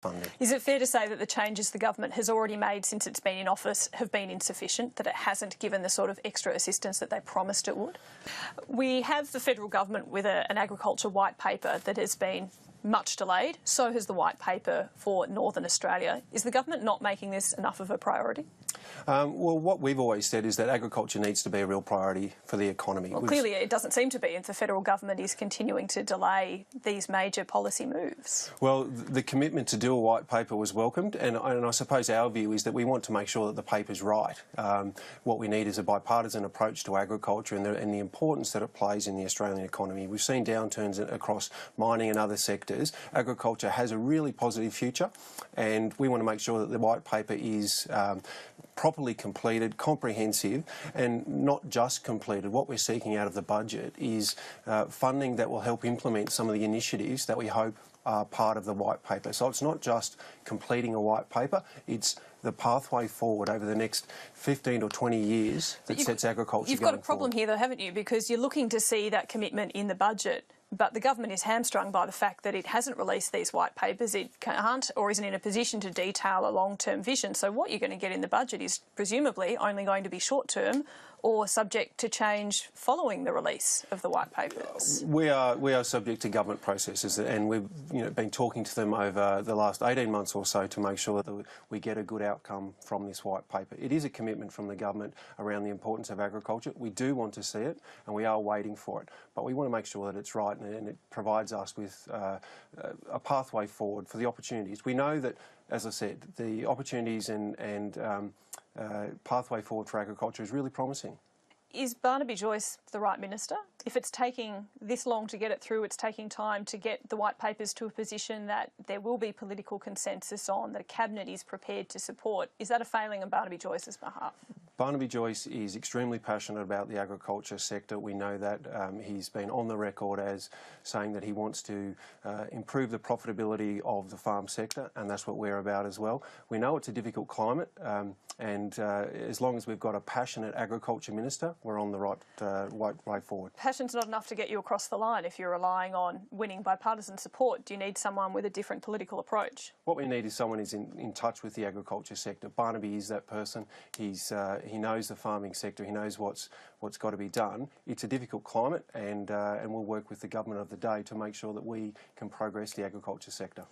funding. Is it fair to say that the changes the government has already made since it's been in office have been insufficient, that it hasn't given the sort of extra assistance that they promised it would? We have the federal government with an agriculture white paper that has been much delayed. So has the white paper for Northern Australia. Is the government not making this enough of a priority? Well, what we've always said is that agriculture needs to be a real priority for the economy. Well, clearly it doesn't seem to be if the federal government is continuing to delay these major policy moves. Well, the commitment to do a white paper was welcomed, and I suppose our view is that we want to make sure that the paper's right. What we need is a bipartisan approach to agriculture and the importance that it plays in the Australian economy. We've seen downturns across mining and other sectors. Agriculture has a really positive future, and we want to make sure that the white paper is properly completed, comprehensive, and not just completed. What we're seeking out of the budget is funding that will help implement some of the initiatives that we hope are part of the white paper. So it's not just completing a white paper, it's the pathway forward over the next 15 or 20 years that sets agriculture You've got a problem here though, haven't you? Because you're looking to see that commitment in the budget, but the government is hamstrung by the fact that it hasn't released these white papers. It can't or isn't in a position to detail a long-term vision. So what you're going to get in the budget is presumably only going to be short-term or subject to change following the release of the white papers. We are subject to government processes, and we've been talking to them over the last 18 months or so to make sure that we get a good outcome from this white paper. It is a commitment from the government around the importance of agriculture. We do want to see it, and we are waiting for it, but we want to make sure that it's right and it provides us with a pathway forward for the opportunities. We know that, as I said, the opportunities and pathway forward for agriculture is really promising. Is Barnaby Joyce the right minister? If it's taking this long to get it through, it's taking time to get the white papers to a position that there will be political consensus on, that a cabinet is prepared to support, is that a failing on Barnaby Joyce's behalf? Barnaby Joyce is extremely passionate about the agriculture sector. We know that. He's been on the record as saying that he wants to improve the profitability of the farm sector, and that's what we're about as well. We know it's a difficult climate, and as long as we've got a passionate agriculture minister, we're on the right way forward. Passion's not enough to get you across the line if you're relying on winning bipartisan support. Do you need someone with a different political approach? What we need is someone who's in touch with the agriculture sector. Barnaby is that person. He knows the farming sector. He knows what's got to be done. It's a difficult climate, and we'll work with the government of the day to make sure that we can progress the agriculture sector.